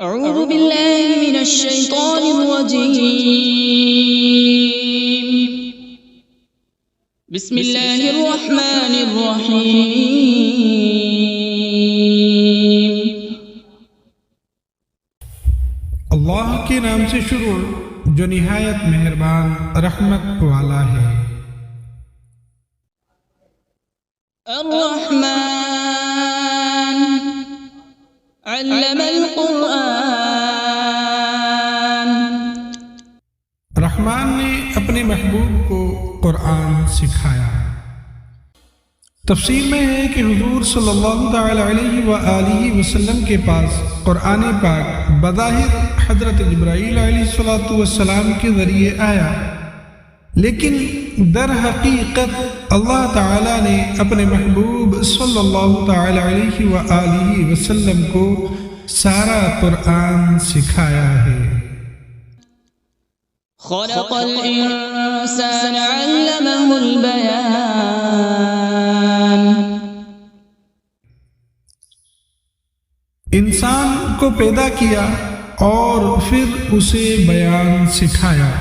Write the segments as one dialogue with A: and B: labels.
A: أعوذ بالله من الشيطان الرجيم. بسم الله الرحمن الرحيم.
B: اللہ کے نام سے شروع جو نہایت مہربان رحمت والا ہے۔
A: الرحمن علم القرآن.
B: رحمان نے اپنے محبوب کو قرآن سکھایا۔ تفسیر میں ہے کہ حضور صلی اللہ تعالی علیہ وآلہ وسلم کے پاس قرآن پاک بظاہر حضرت جبرائیل علیہ السلام کے ذریعے آیا، لیکن در حقیقت اللہ تعالی نے اپنے محبوب صلی اللہ تعالی علیہ وآلہ وسلم کو سارا قرآن سکھایا ہے۔
A: خلق الإنسان علمه البيان.
B: انسان کو پیدا کیا اور پھر اسے بیان سکھایا۔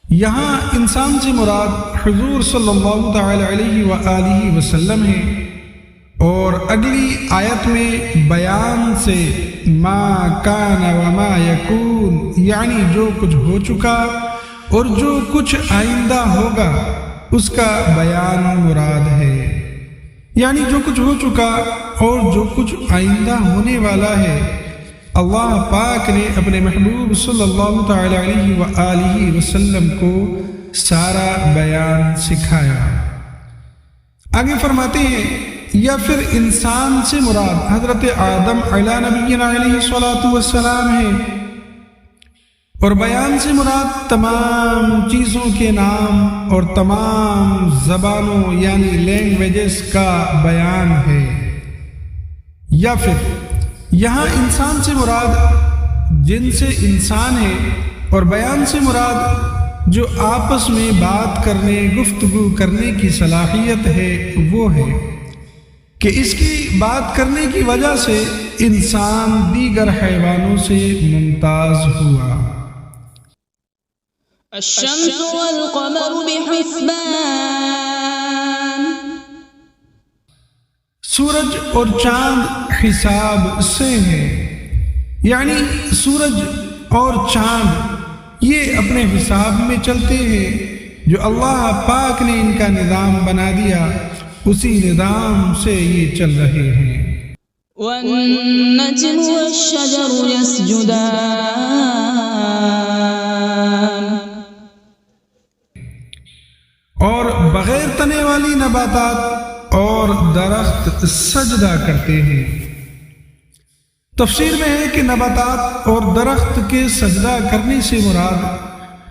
B: یہاں انسان سے مراد حضور صلی اللہ تعالی علیہ وآلہ وسلم ہے، اور اگلی آیت میں بیان سے ما کان وما یکون، یعنی جو کچھ ہو چکا اور جو کچھ آئندہ ہوگا اس کا بیان مراد ہے۔ یعنی جو کچھ ہو چکا اور جو کچھ آئندہ ہونے والا ہے، اللہ پاک نے اپنے محبوب صلی اللہ تعالی علیہ وآلہ وسلم کو سارا بیان سکھایا۔ آگے فرماتے ہیں یا پھر انسان سے مراد حضرت آدم علیہ نبینا علیہ السلام ہے، اور بیان سے مراد تمام چیزوں کے نام اور تمام زبانوں یعنی لینگویجز کا بیان ہے۔ یا پھر یہاں انسان سے مراد جن سے انسان ہے، اور بیان سے مراد جو آپس میں بات کرنے گفتگو کرنے کی صلاحیت ہے وہ ہے کہ اس کی بات کرنے کی وجہ سے انسان دیگر حیوانوں سے ممتاز ہوا۔
A: الشمس والقمر بحسبان.
B: سورج اور چاند حساب سے ہے، یعنی سورج اور چاند یہ اپنے حساب میں چلتے ہیں، جو اللہ پاک نے ان کا نظام بنا دیا اسی نظام سے یہ چل رہے ہیں۔
A: والنجم والشجر يسجدان.
B: اور بغیر تنے والی نباتات اور درخت سجدہ کرتے ہیں۔ تفسیر میں ہے کہ نباتات اور درخت کے سجدہ کرنے سے مراد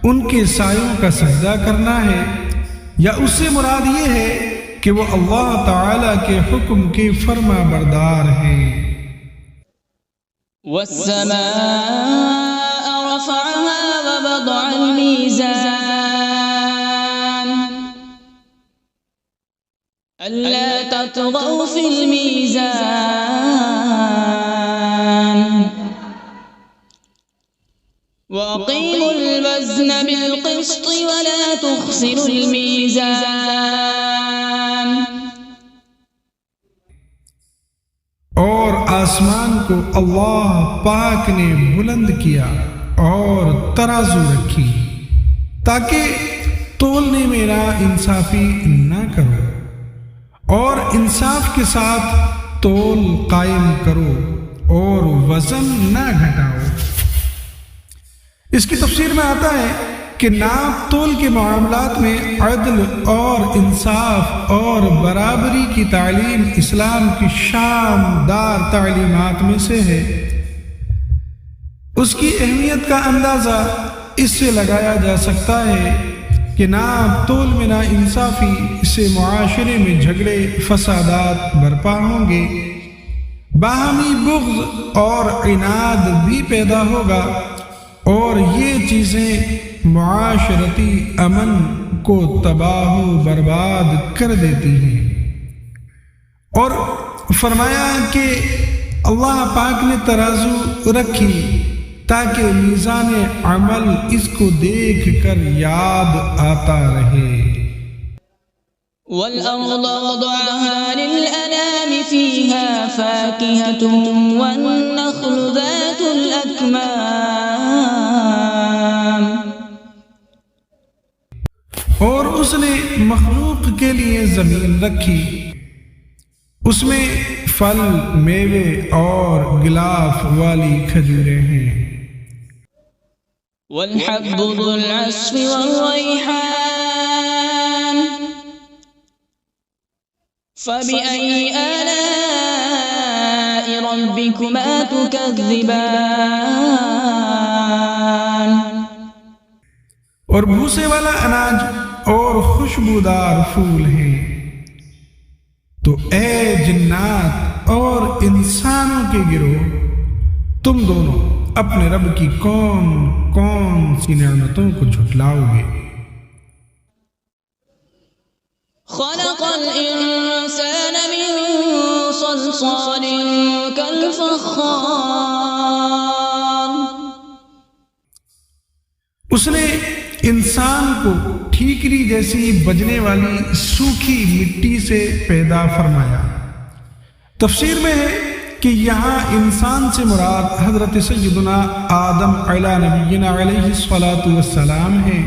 B: ان کے سایوں کا سجدہ کرنا ہے، یا اس سے مراد یہ ہے کہ وہ اللہ تعالی کے حکم کے فرما بردار ہیں۔
A: والسماء رفعها ووضع الميزان ألا تطغوا في الميزان وأقيموا الوزن بالقسط ولا تخسروا الميزان.
B: اور آسمان کو اللہ پاک نے بلند کیا اور ترازو رکھی تاکہ تولنے میں نا انصافی نہ کرو، اور انصاف کے ساتھ تول قائم کرو اور وزن نہ گھٹاؤ۔ اس کی تفسیر میں آتا ہے کہ ناپ تول کے معاملات میں عدل اور انصاف اور برابری کی تعلیم اسلام کی شاندار تعلیمات میں سے ہے۔ اس کی اہمیت کا اندازہ اس سے لگایا جا سکتا ہے کہ ناپ تول میں نا انصافی سے معاشرے میں جھگڑے فسادات برپا ہوں گے، باہمی بغض اور عناد بھی پیدا ہوگا، اور یہ چیزیں معاشرتی امن کو تباہ و برباد کر دیتی ہیں۔ اور فرمایا کہ اللہ پاک نے ترازو رکھی تاکہ میزان عمل اس کو دیکھ کر یاد آتا رہے۔
A: وَالْأَرْضَ وَضَعَهَا لِلْأَنَامِ فِيهَا فَاكِهَةٌ وَالنَّخْلُ ذَاتُ الْأَكْمَامِ،
B: اور اس نے مخلوق کے لیے زمین رکھی، اس میں پھل، میوے اور غلاف والی کھجوریں ہیں۔
A: وَالْحَبُّ ذُو الْعَصْفِ وَالرَّيْحَانُ فَبِأَيِّ آلَاءِ رَبِّكُمَا تُكَذِّبَانِ،
B: اور بھوسے والا اناج اور خوشبودار پھول ہیں۔ تو اے جنات اور انسانوں کے گروہ، تم دونوں اپنے رب کی کون کون سی نعمتوں کو جھٹلاؤ گے؟
A: خلق الانسان من صلصال كالفخار،
B: اس نے انسان کو ٹھیکری جیسی بجنے والی سوکھی مٹی سے پیدا فرمایا۔ تفسیر میں ہے کہ یہاں انسان سے مراد حضرت سیدنا آدم علیہ نبینا علیہ الصلاۃ والسلام ہے،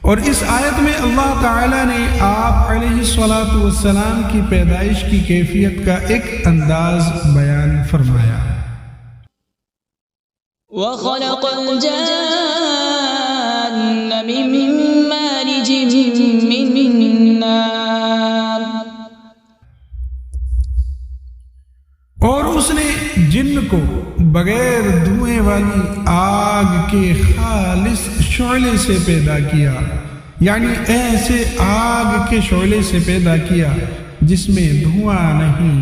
B: اور اس آیت میں اللہ تعالیٰ نے آپ علیہ الصلاۃ والسلام کی پیدائش کی کیفیت کا ایک انداز بیان فرمایا۔
A: وخلق الجان من مارج من نار،
B: اور اس نے جن کو بغیر دھوئیں والی آگ کے خالص شعلے سے پیدا کیا، یعنی ایسے آگ کے شعلے سے پیدا کیا جس میں دھواں نہیں۔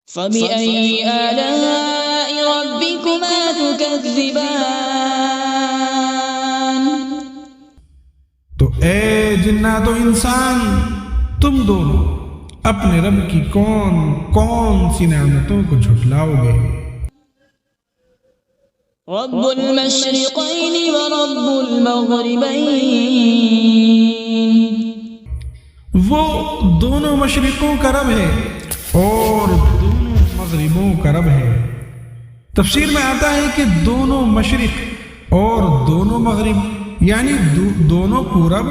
A: فبأي آلاء ربكما تكذبان،
B: تو اے جنات و انسان، تم دونوں اپنے رب کی کون کون سی نعمتوں کو جھٹلاؤ گے؟
A: رب المشرقین ورب المغربین،
B: وہ دونوں مشرقوں کا رب ہے اور دونوں مغربوں کا رب ہے۔ تفسیر میں آتا ہے کہ دونوں مشرق اور دونوں مغرب، یعنی دونوں پورب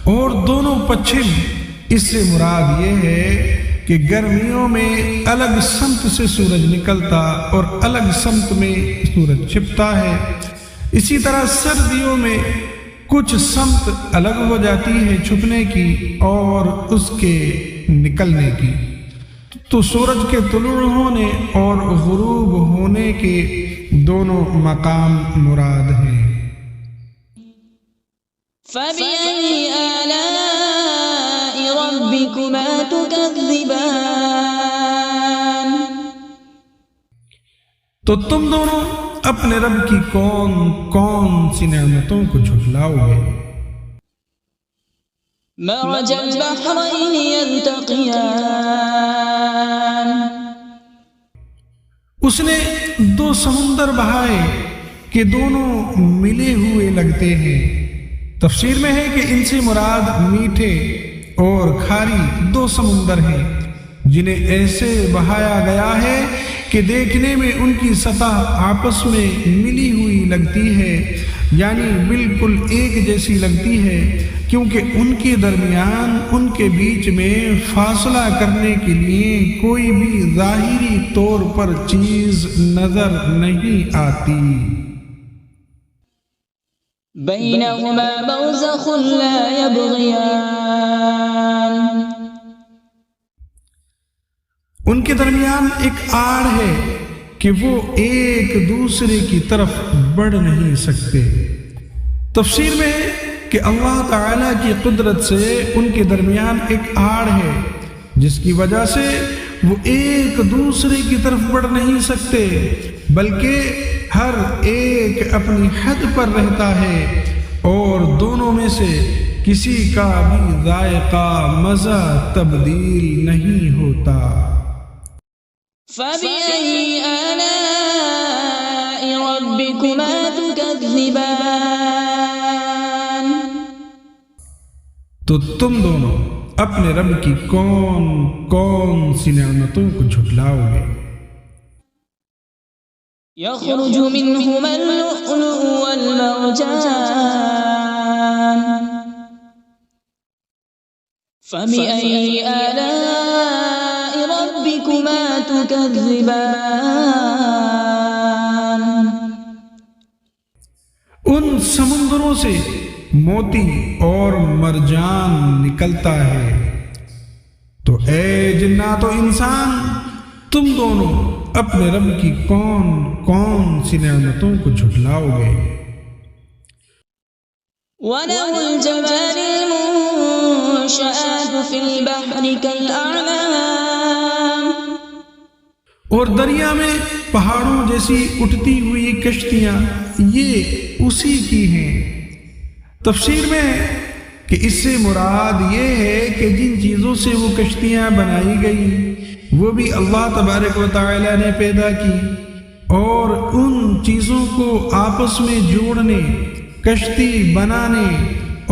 B: اور دونوں پچھم۔ اس سے مراد یہ ہے کہ گرمیوں میں الگ سمت سے سورج نکلتا اور الگ سمت میں سورج چھپتا ہے، اسی طرح سردیوں میں کچھ سمت الگ ہو جاتی ہے چھپنے کی اور اس کے نکلنے کی۔ تو سورج کے طلوع ہونے اور غروب ہونے کے دونوں مقام مراد ہیں۔
A: فبأي آلاء ربكما تكذبان،
B: تو تم دونوں اپنے رب کی کون کون سی نعمتوں کو جھٹلاؤ گے؟
A: مرج البحرين يلتقيان،
B: اس نے دو سمندر بہائے کہ دونوں ملے ہوئے لگتے ہیں۔ تفسیر میں ہے کہ ان سے مراد میٹھے اور کھاری دو سمندر ہیں جنہیں ایسے بہایا گیا ہے کہ دیکھنے میں ان کی سطح آپس میں ملی ہوئی لگتی ہے، یعنی بالکل ایک جیسی لگتی ہے، کیونکہ ان کے درمیان ان کے بیچ میں فاصلہ کرنے کے لیے کوئی بھی ظاہری طور پر چیز نظر نہیں آتی۔
A: بینہما برزخ لا یبغیان،
B: ان کے درمیان ایک آڑ ہے کہ وہ ایک دوسرے کی طرف بڑھ نہیں سکتے۔ تفسیر میں ہے کہ اللہ تعالیٰ کی قدرت سے ان کے درمیان ایک آڑ ہے جس کی وجہ سے وہ ایک دوسرے کی طرف بڑھ نہیں سکتے، بلکہ ہر ایک اپنی حد پر رہتا ہے اور دونوں میں سے کسی کا بھی ذائقہ مزہ تبدیل نہیں ہوتا۔
A: فبأي آلاء ربكما تكذبان
B: تو تم دونوں اپنے رب کی کون کون سی نعمتوں کو جھٹلاؤ گے؟
A: يخرج منهما اللؤلؤ والمرجان فبأي آلاء ربكما تكذبان
B: ان سمندروں سے موتی اور مرجان نکلتا ہے۔ تو اے جنات و انسان، تم دونوں اپنے رب کی کون کون سی نعمتوں کو جھٹلاؤ گے؟
A: وَلَهُ الْجَوَارِ الْمُنشَآتُ فِي الْبَحْرِ كَالْأَعْلَامِ
B: اور دریا میں پہاڑوں جیسی اٹھتی ہوئی کشتیاں یہ اسی کی ہیں۔ تفسیر میں ہے کہ اس سے مراد یہ ہے کہ جن چیزوں سے وہ کشتیاں بنائی گئی وہ بھی اللہ تبارک و تعالی نے پیدا کی، اور ان چیزوں کو آپس میں جوڑنے، کشتی بنانے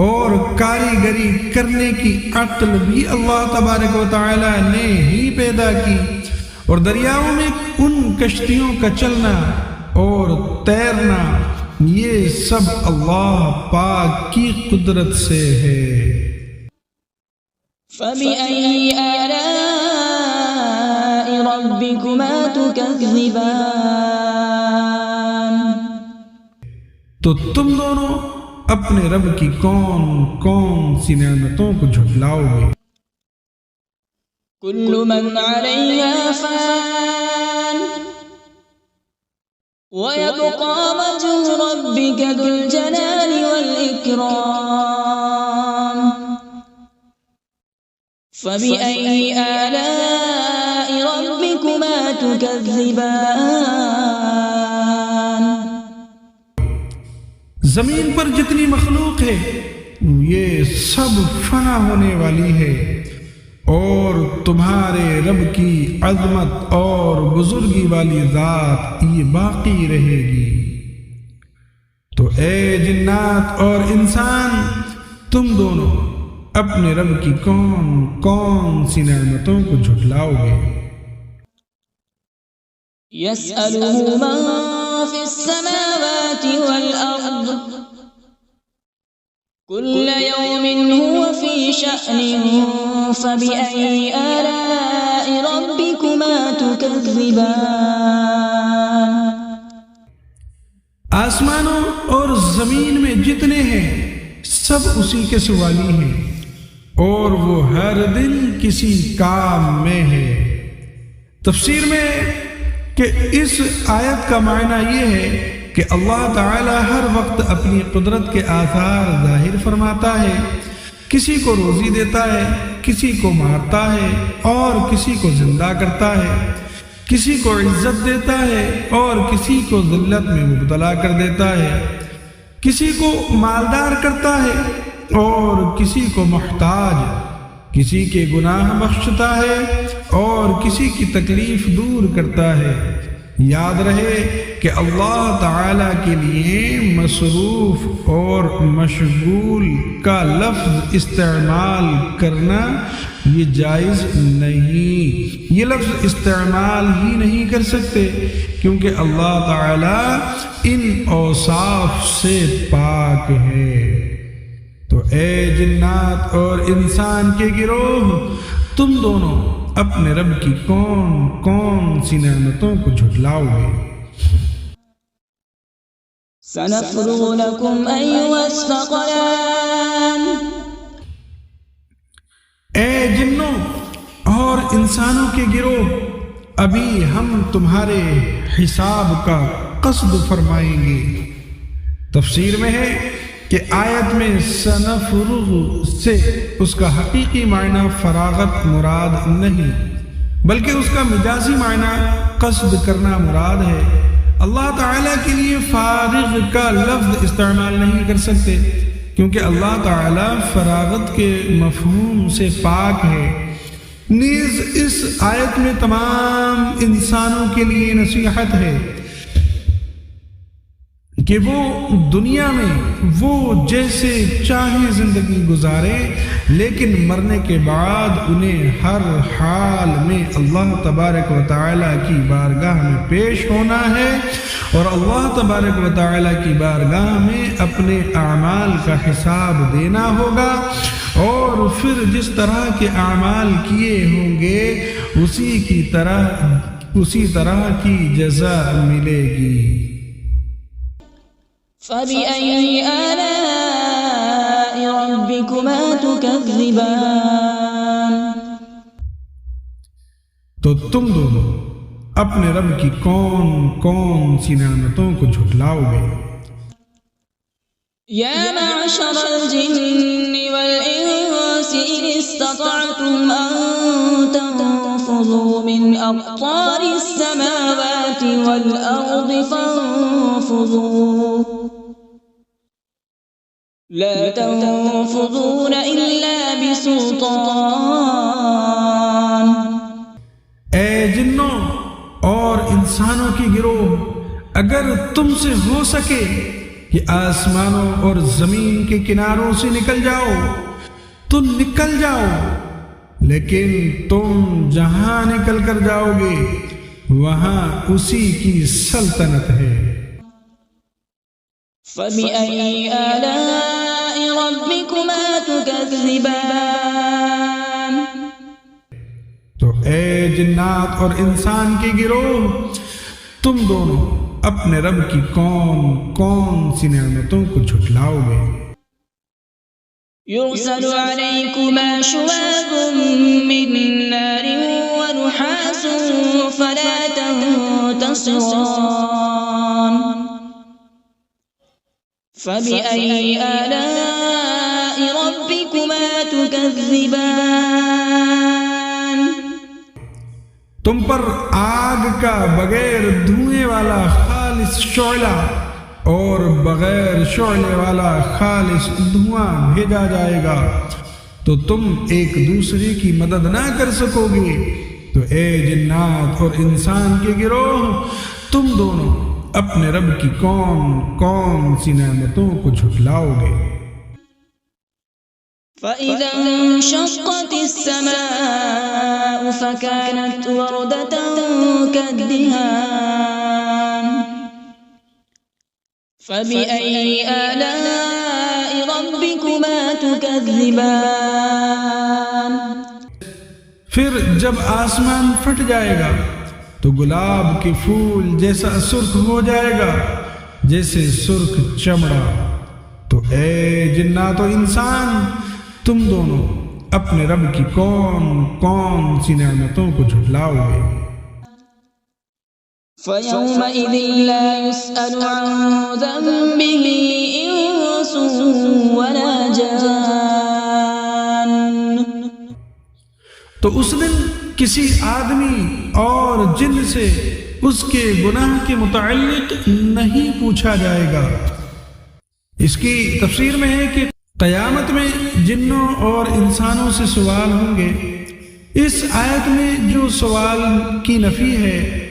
B: اور کاریگری کرنے کی عقل بھی اللہ تبارک و تعالی نے ہی پیدا کی، اور دریاؤں میں ان کشتیوں کا چلنا اور تیرنا یہ سب اللہ پاک کی قدرت سے ہے۔
A: فَبِأَيِّ آلَاءِ رَبِّكُمَا تُكَذِّبَانِ
B: تو تم دونوں اپنے رب کی کون کون سی نعمتوں کو جھٹلاؤ گے؟
A: كل من عليها فان ويبقى وجه ربك ذو الجلال والإكرام فبأي آلاء ربكما تكذبان
B: زمین پر جتنی مخلوق ہے یہ سب فنا ہونے والی ہے، اور تمہارے رب کی عظمت اور بزرگی والی ذات یہ باقی رہے گی۔ تو اے جنات اور انسان، تم دونوں اپنے رب کی کون کون سی نعمتوں کو جھٹلاؤ گے؟
A: يسأله من في السماوات والأرض كل يوم هو في شأن فبأي آلاء ربكما تكذبان
B: آسمانوں اور زمین میں جتنے ہیں سب اسی کے سوالی ہیں، اور وہ ہر دن کسی کام میں ہے۔ تفسیر میں کہ اس آیت کا معنی یہ ہے کہ اللہ تعالی ہر وقت اپنی قدرت کے آثار ظاہر فرماتا ہے، کسی کو روزی دیتا ہے، کسی کو مارتا ہے اور کسی کو زندہ کرتا ہے، کسی کو عزت دیتا ہے اور کسی کو ذلت میں مبتلا کر دیتا ہے، کسی کو مالدار کرتا ہے اور کسی کو محتاج، کسی کے گناہ بخشتا ہے اور کسی کی تکلیف دور کرتا ہے۔ یاد رہے کہ اللہ تعالیٰ کے لیے مصروف اور مشغول کا لفظ استعمال کرنا یہ جائز نہیں، یہ لفظ استعمال ہی نہیں کر سکتے کیونکہ اللہ تعالیٰ ان اوصاف سے پاک ہے۔ تو اے جنات اور انسان کے گروہ، تم دونوں اپنے رب کی کون کون سی نعمتوں کو جھٹلاؤ گے؟
A: سنفرغ لكم أيها الثقلان
B: اے جنوں اور انسانوں کے گروہ، ابھی ہم تمہارے حساب کا قصد فرمائیں گے۔ تفسیر میں ہے کہ آیت میں سنفرغ سے اس کا حقیقی معنی فراغت مراد نہیں، بلکہ اس کا مجازی معنی قصد کرنا مراد ہے۔ اللہ تعالیٰ کے لیے فارغ کا لفظ استعمال نہیں کر سکتے کیونکہ اللہ تعالیٰ فراغت کے مفہوم سے پاک ہے، نیز اس آیت میں تمام انسانوں کے لیے نصیحت ہے کہ وہ دنیا میں وہ جیسے چاہے زندگی گزارے، لیکن مرنے کے بعد انہیں ہر حال میں اللہ تبارک و تعالیٰ کی بارگاہ میں پیش ہونا ہے، اور اللہ تبارک و تعالیٰ کی بارگاہ میں اپنے اعمال کا حساب دینا ہوگا، اور پھر جس طرح کے اعمال کیے ہوں گے اسی طرح کی جزا ملے گی۔
A: فَبِأَيِّ آلَاءِ رَبِّكُمَا تُكَذِّبَانِ؟
B: تو تم دونوں اپنے رب کی کون کون سی نعمتوں کو جھٹلاؤ گے؟
A: یا معشر الجن والانس ان استطعتم ان تنفذوا من اقطار السماوات والارض فانفذوا لا تنفذون الا بسلطان۔
B: اے جنوں اور انسانوں کی گروہ، اگر تم سے ہو سکے کہ آسمانوں اور زمین کے کناروں سے نکل جاؤ تو نکل جاؤ، لیکن تم جہاں نکل کر جاؤ گے وہاں اسی کی سلطنت ہے۔
A: فَبِأَيِّ آلَاءِ رَبِّكُمَا تُكَذِّبَانِ؟
B: تو اے جنات اور انسان کے گروہ، تم دونوں اپنے رب کی کون کون سی نعمتوں کو جھٹلاؤ گے؟
A: يرسل عليكما شواظ من نار ونحاس فلا تنتصران۔ فبأي آلاء ربكما تكذبان؟
B: تم پر آگ کا بغیر دھوئے والا خالص شعلہ اور بغیر شعلے والا خالص دھواں بھیجا جائے گا، تو تم ایک دوسرے کی مدد نہ کر سکو گے۔ تو اے جنات اور انسان کے گروہ، تم دونوں اپنے رب کی کون کون سی نعمتوں کو جھٹلاؤ گے؟
A: فَإِذَا انشَقَّتِ السَّمَاءُ فَكَانَتْ وَرْدَةً كَالدِّهَانِ۔ فَبِأَيِّ آلَاءِ رَبِّكُمَا تُكَذِّبَانِ؟
B: پھر جب آسمان پھٹ جائے گا تو گلاب کے پھول جیسا سرخ ہو جائے گا جیسے سرخ چمڑا۔ تو اے جنات و انسان، تم دونوں اپنے رب کی کون کون سی نعمتوں کو جھٹلاؤ گے؟
A: فَيَوْمَئِذٍ لَا يُسْأَلُ عَنْ ذَنبِهِ إِنسٌ وَلَا جَانٌّ۔
B: تو اس دن کسی آدمی اور جن سے اس کے گناہ کے متعلق نہیں پوچھا جائے گا۔ اس کی تفسیر میں ہے کہ قیامت میں جنوں اور انسانوں سے سوال ہوں گے۔ اس آیت میں جو سوال کی نفی ہے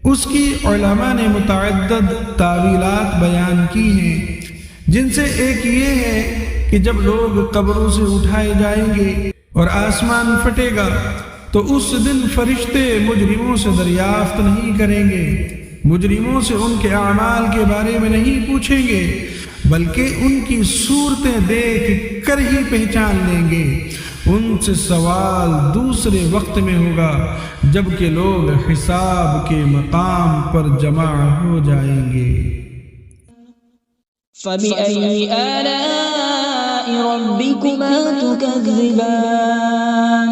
B: اس کی علماء نے متعدد تعویلات بیان کی ہیں، جن سے ایک یہ ہے کہ جب لوگ قبروں سے اٹھائے جائیں گے اور آسمان پھٹے گا تو اس دن فرشتے مجرموں سے دریافت نہیں کریں گے، مجرموں سے ان کے اعمال کے بارے میں نہیں پوچھیں گے، بلکہ ان کی صورتیں دیکھ کر ہی پہچان لیں گے۔ ان سے سوال دوسرے وقت میں ہوگا جب کہ لوگ حساب کے مقام پر جمع ہو جائیں گے۔
A: فَبِأَيِّ آلَاءِ رَبِّكُمَا تُكَذِّبَانِ؟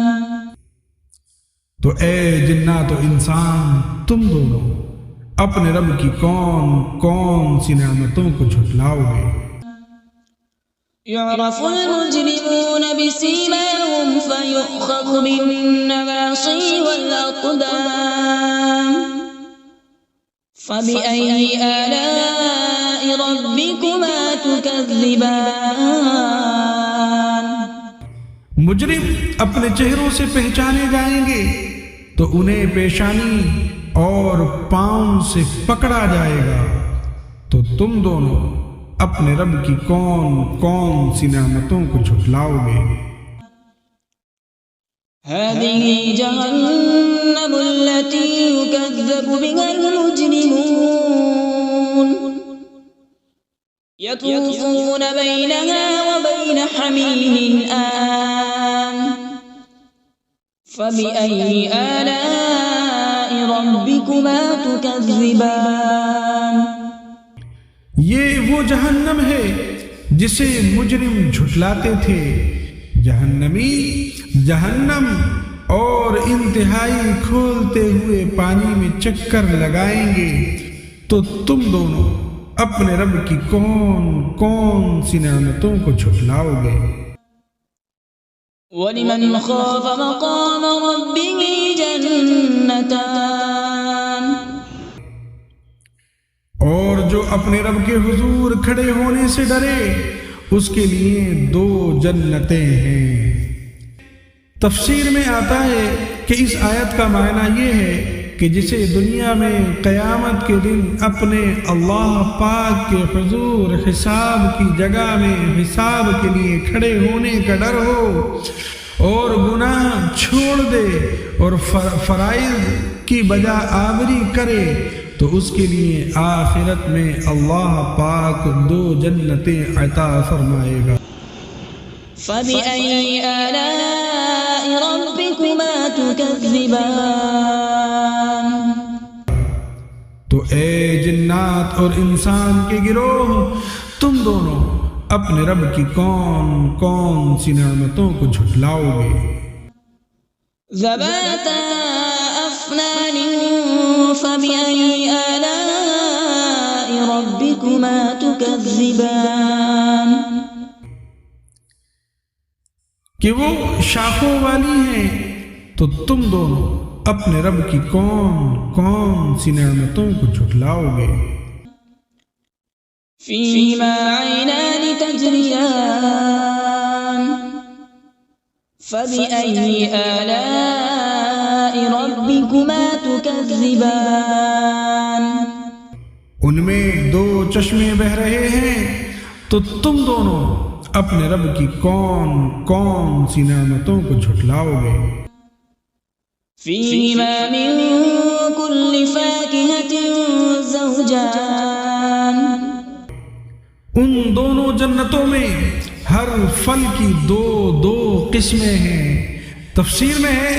B: تو اے جنات و انسان، تم دونوں اپنے رب کی کون کون سی نعمتوں کو جھٹلاؤ گے؟
A: يعرف المجرمون بسيماهم فيؤخذ بالنواصي والأقدام۔ فبأي آلاء ربكما تكذبان؟
B: مجرم اپنے چہروں سے پہچانے جائیں گے تو انہیں پیشانی اور پاؤں سے پکڑا جائے گا، تو تم دونوں اپنے رب کی کون کون سی نعمتوں کو جھٹلاؤ گے؟
A: هذه جهنم التي يكذب بها المجرمون يطوفون بينها وبين حميم آن فبأي آلاء ربكما تكذبان۔
B: یہ وہ جہنم ہے جسے مجرم جھٹلاتے تھے۔ جہنمی جہنم اور انتہائی کھولتے ہوئے پانی میں چکر لگائیں گے، تو تم دونوں اپنے رب کی کون کون سی نعمتوں کو جھٹلاؤ گے؟
A: وَلِمَنْ خَافَ مَقَامَ رَبِّهِ جَنَّتَانِ،
B: اور جو اپنے رب کے حضور کھڑے ہونے سے ڈرے اس کے لیے 2 جنتیں ہیں۔ تفسیر میں آتا ہے کہ اس آیت کا معنی یہ ہے کہ جسے دنیا میں قیامت کے دن اپنے اللہ پاک کے حضور حساب کی جگہ میں حساب کے لیے کھڑے ہونے کا ڈر ہو اور گناہ چھوڑ دے اور فرائض کی بجا آوری کرے، تو اس کے لیے آخرت میں اللہ پاک 2 جنتیں عطا فرمائے گا۔
A: فَبِأَيِّ آلَاءِ رَبِّكُمَا تُكَذِّبَانِ۔
B: تو اے جنات اور انسان کے گروہ، تم دونوں اپنے رب کی کون کون سی نعمتوں کو جھٹلاؤ گے؟
A: ذَوَاتَا أَفْنَانٍ فَبِأَيِّ آلَاءِ رَبِّكُمَا تُكَذِّبَانِ۔
B: کہ وہ شاخوں والی ہیں، تو تم دونوں اپنے رب کی کون کون سی نعمتوں کو جھٹلاؤ گے؟
A: فِيهِمَا عَيْنَانِ تَجْرِيَانِ فَبِأَيِّ آلَاءِ رَبِّكُمَا تُكَذِّبَانِ۔
B: ان میں 2 چشمے بہ رہے ہیں، تو تم دونوں اپنے رب کی کون کون سی نعمتوں کو جھٹلاؤ گے؟
A: فِيهِمَا مِن كُلِّ فَاكِهَةٍ زَوْجَانِ۔
B: ان دونوں جنتوں میں ہر پھل کی 2 قسمیں ہیں۔ تفسیر میں ہے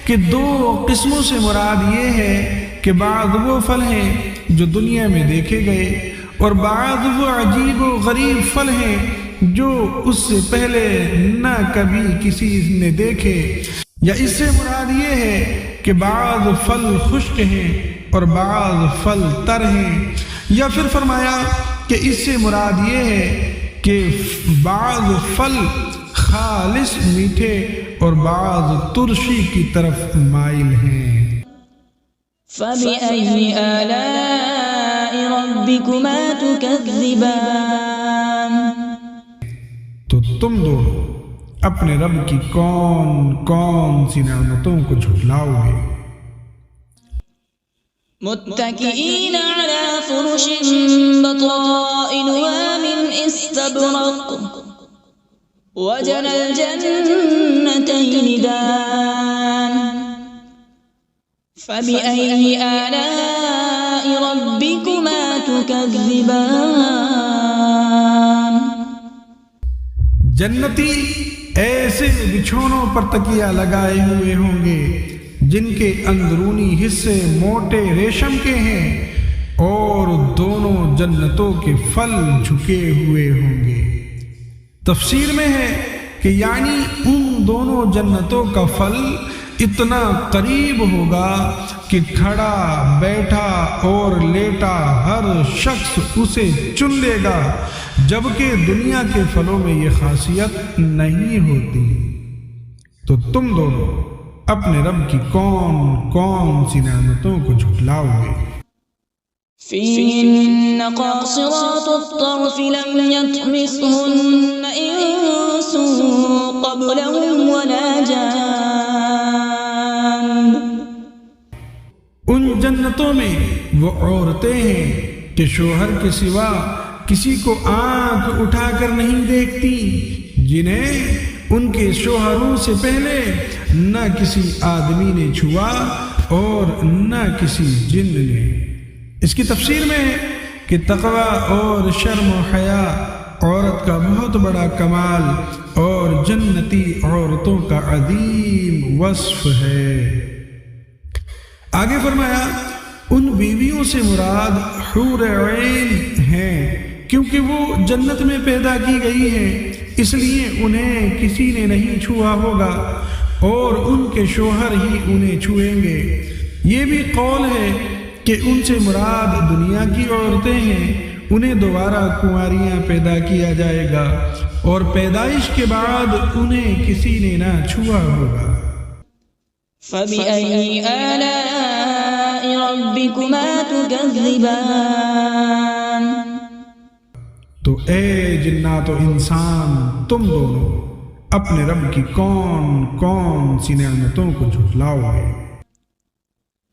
B: کہ 2 قسموں سے مراد یہ ہے کہ بعض وہ پھل ہیں جو دنیا میں دیکھے گئے اور بعض وہ عجیب و غریب پھل ہیں جو اس سے پہلے نہ کبھی کسی نے دیکھے، یا اس سے مراد یہ ہے کہ بعض پھل خشک ہیں اور بعض پھل تر ہیں، یا پھر فرمایا کہ اس سے مراد یہ ہے کہ بعض پھل خالص میٹھے اور بعض ترشی کی طرف مائل ہیں۔
A: فَبِأَيِّ آلَاءِ رَبِّكُمَا تُكَذِّبَانِ۔
B: تو تم دونوں اپنے رب کی کون کون سی نعمتوں کو جھٹلاؤ گے؟
A: متكئين على فرش بطائنها من استبرق وجنى الجنتين دان فبأي آلاء ربكما تكذبان۔
B: جنتی ایسے بچھونوں پر تکیہ لگائے ہوئے ہوں گے جن کے اندرونی حصے موٹے ریشم کے ہیں، اور دونوں جنتوں کے پھل جھکے ہوئے ہوں گے۔ تفسیر میں ہے کہ یعنی ان دونوں جنتوں کا پھل اتنا قریب ہوگا کہ کھڑا، بیٹھا اور لیٹا ہر شخص اسے چن لے گا، جبکہ دنیا کے پھلوں میں یہ خاصیت نہیں ہوتی۔ تو تم دونوں اپنے رب کی کون کون سی نعمتوں کو جھٹلاؤ گے؟
A: فيهن قاصرات الطرف لم يطمثهن إنس قبلهم ولا جان.
B: ان جنتوں میں وہ عورتیں ہیں کہ شوہر کے سوا کسی کو آنکھ اٹھا کر نہیں دیکھتی، جنہیں ان کے شوہروں سے پہلے نہ کسی آدمی نے چھوا اور نہ کسی جن نے. اس کی تفسیر میں ہے کہ تقوی اور شرم و حیا عورت کا بہت بڑا کمال اور جنتی عورتوں کا عظیم وصف ہے. آگے فرمایا ان بیویوں سے مراد حور عین ہیں، کیونکہ وہ جنت میں پیدا کی گئی ہیں، اس لیے انہیں کسی نے نہیں چھوا ہوگا اور ان کے شوہر ہی انہیں چھوئیں گے. یہ بھی قول ہے کہ ان سے مراد دنیا کی عورتیں ہیں، انہیں دوبارہ کنواریاں پیدا کیا جائے گا اور پیدائش کے بعد انہیں کسی نے نہ چھوا ہوگا.
A: فبأي آلاء ربكما تكذبان.
B: تو اے جنات و انسان، تم دونوں اپنے رب کی کون کون سی نعمتوں کو جھٹلاؤ گے.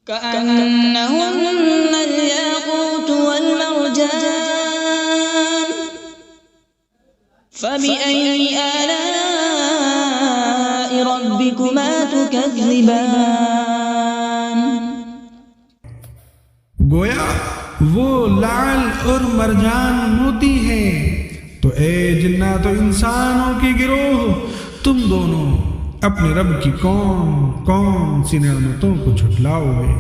A: كأنهن الياقوت والمرجان. فبأي آلاء ربكما تكذبان.
B: گویا وہ لعل اور مرجان موتی ہیں. تو اے جنات و انسانوں کے گروہ، تم دونوں اپنے رب کی کون کون سی نعمتوں کو جھٹلاؤ گے.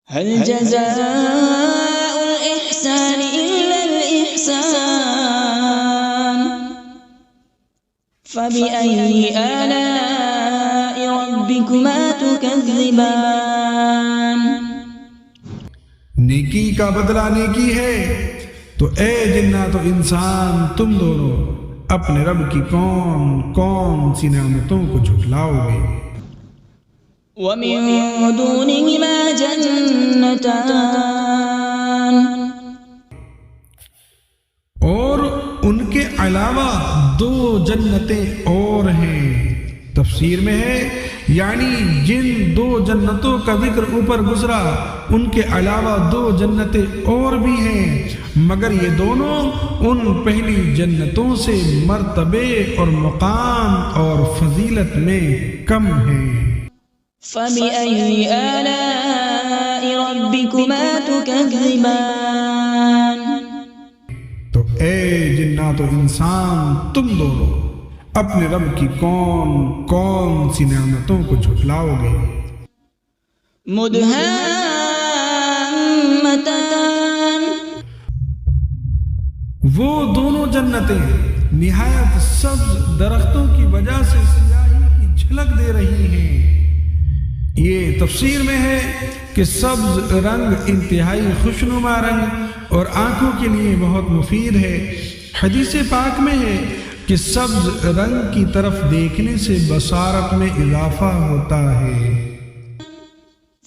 A: هل جزاء الإحسان إلا الإحسان. فبأي آلاء ربكما تكذبان.
B: نیکی کا بدلہ نیکی ہے. تو اے جنات و انسان، تم دونوں اپنے رب کی کون کون سی نعمتوں کو جھٹلاؤ گے.
A: ومن دونهما جنتان.
B: اور ان کے علاوہ دو جنتیں اور ہیں. تفسیر میں ہے یعنی جن دو جنتوں کا ذکر اوپر گزرا ان کے علاوہ دو جنتیں اور بھی ہیں، مگر یہ دونوں ان پہلی جنتوں سے مرتبے اور مقام اور فضیلت میں کم ہیں.
A: فبأي آلاء ربكما تكذبان.
B: تو اے جنات و انسان، تم دونوں اپنے رب کی کون کون سی نعمتوں کو جھٹلاؤ گے.
A: مدهامتان.
B: وہ دونوں جنتیں نہایت سبز درختوں کی وجہ سے سیاہی کی جھلک دے رہی ہیں. یہ تفسیر میں ہے کہ سبز رنگ انتہائی خوشنما رنگ اور آنکھوں کے لیے بہت مفید ہے. حدیث پاک میں ہے کہ سبز رنگ کی طرف دیکھنے سے بصارت میں اضافہ ہوتا ہے.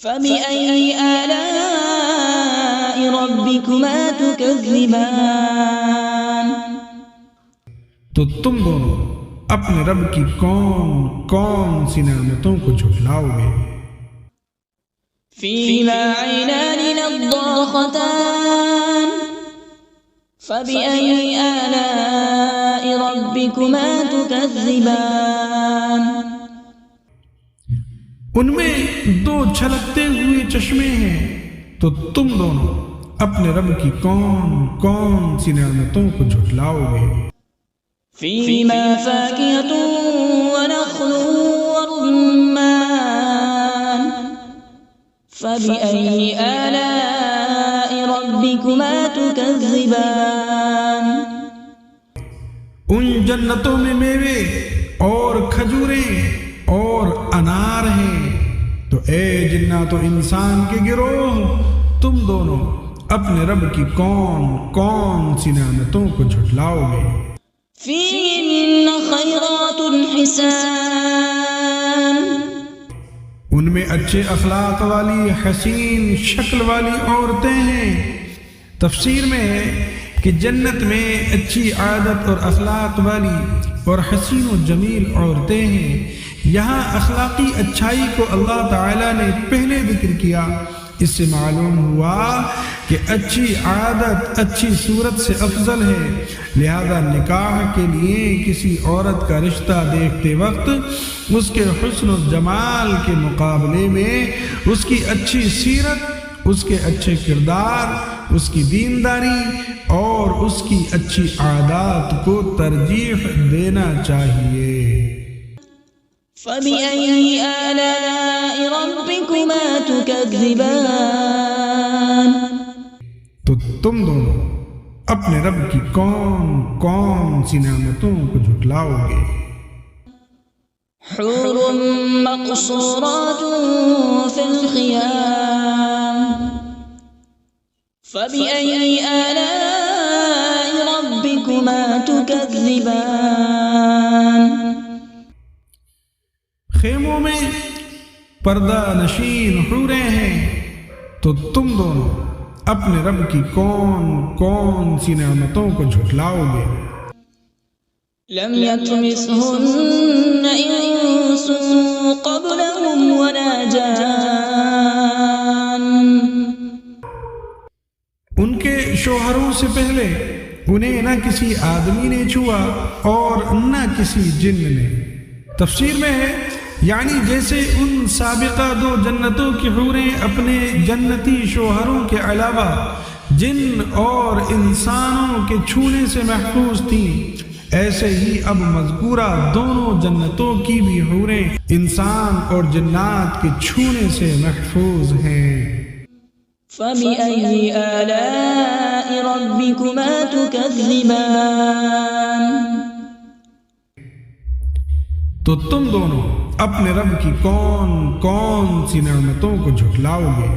A: فبأي آلاء ربكما تكذبان.
B: تو تم دونوں اپنے رب کی کون کون سی نعمتوں کو جھٹلاؤ گے.
A: فيهما عينان نضاختان. فبأي آلاء ربكما تكذبان.
B: ان میں دو چھلکتے ہوئے چشمے ہیں. تو تم دونوں اپنے رب کی کون کون سی نعمتوں کو جھٹلاؤ گے.
A: فيهما فاكهة ونخل ورمان. فبأي آلاء ربكما تكذبان.
B: ان جنتوں میں میوے اور کھجوریں اور انار ہیں. تو اے جنات و انسان کے گروہ، تم دونوں اپنے رب کی کون کون سی نعمتوں کو جھٹلاؤ گے.
A: فيهن خيرات حسان.
B: ان ان میں اچھے اخلاق والی حسین شکل والی عورتیں ہیں۔ تفسیر میں ہے کہ جنت میں اچھی عادت اور اخلاق والی اور حسین و جمیل عورتیں ہیں۔ یہاں اخلاقی اچھائی کو اللہ تعالیٰ نے پہلے ذکر کیا۔ اس سے معلوم ہوا کہ اچھی عادت اچھی صورت سے افضل ہے، لہذا نکاح کے لیے کسی عورت کا رشتہ دیکھتے وقت اس کے حسن و جمال کے مقابلے میں اس کی اچھی سیرت، اس کے اچھے کردار، اس کی دینداری اور اس کی اچھی عادات کو ترجیح دینا چاہیے۔
A: فَبِأَيِّ آلَاءِ رَبِّكُمَا تُكَذِّبَانِ،
B: تو تم دونوں اپنے رب کی کون کون سی نعمتوں کو جھٹلاؤ گے؟
A: حور مقصورات فی الخیام، فَبِأَيِّ آلَاءِ رَبِّكُمَا تُكَذِّبَانِ،
B: خیموں میں پردہ نشین حوریں ہیں، تو تم دونوں اپنے رب کی کون کون سی نعمتوں کو جھٹلاؤ گے؟
A: لم يطمثهن انس قبلهم ولا جان،
B: ان کے شوہروں سے پہلے انہیں نہ کسی آدمی نے چھوا اور نہ کسی جن نے۔ تفسیر میں ہے یعنی جیسے ان سابقہ دو جنتوں کی حوریں اپنے جنتی شوہروں کے علاوہ جن اور انسانوں کے چھونے سے محفوظ تھیں، ایسے ہی اب مذکورہ دونوں جنتوں کی بھی حوریں انسان اور جنات کے چھونے سے محفوظ ہیں۔
A: فَبِأَيِّ آلَاءِ رَبِّكُمَا تُكَذِّبَانِ،
B: تو تم دونوں اپنے رب کی کون کون سی نعمتوں کو جھٹلاؤ گے؟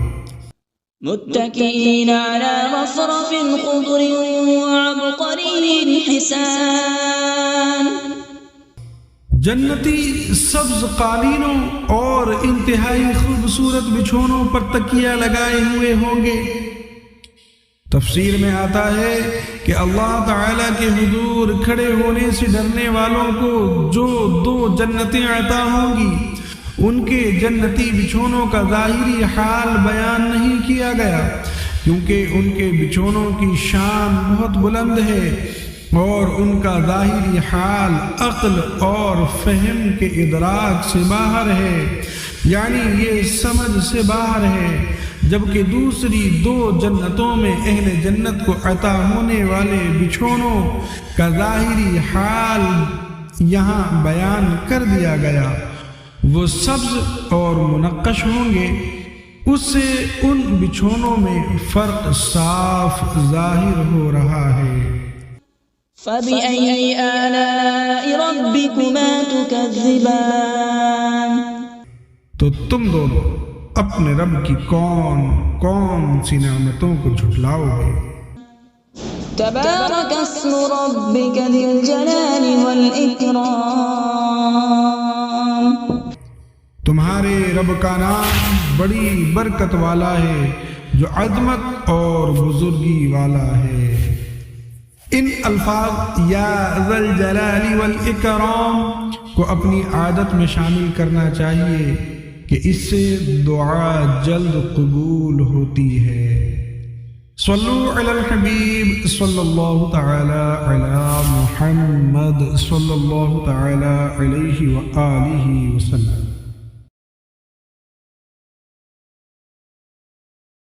A: متكئين على رفرف خضر وعبقري حسان،
B: جنتی سبز قالینوں اور انتہائی خوبصورت بچھونوں پر تکیہ لگائے ہوئے ہوں گے۔ تفسیر میں آتا ہے کہ اللہ تعالیٰ کے حضور کھڑے ہونے سے ڈرنے والوں کو جو دو جنتیں عطا ہوں گی، ان کے جنتی بچھونوں کا ظاہری حال بیان نہیں کیا گیا، کیونکہ ان کے بچھونوں کی شان بہت بلند ہے اور ان کا ظاہری حال عقل اور فہم کے ادراک سے باہر ہے، یعنی یہ سمجھ سے باہر ہے، جبکہ دوسری دو جنتوں میں اہل جنت کو عطا ہونے والے بچھونوں کا ظاہری حال یہاں بیان کر دیا گیا۔ وہ سبز اور منقش ہوں گے، اس سے ان بچھونوں میں فرق صاف ظاہر ہو رہا ہے۔
A: فَبِأَيِّ آلَاءِ رَبِّكُمَا تُكَذِّبَانِ،
B: تو تم دونوں اپنے رب کی کون کون سی نعمتوں کو جھٹلاؤ گے؟
A: تبارک اسم ربک ذی الجلال والإکرام،
B: تمہارے رب کا نام بڑی برکت والا ہے جو عظمت اور بزرگی والا ہے۔ ان الفاظ یا ذی الجلال والاکرام کو اپنی عادت میں شامل کرنا چاہیے کہ اس سے دعا جلد قبول ہوتی ہے۔ صلو علی الحبیب صلی اللہ تعالی علی محمد صلی اللہ تعالی علیہ وآلہ وسلم۔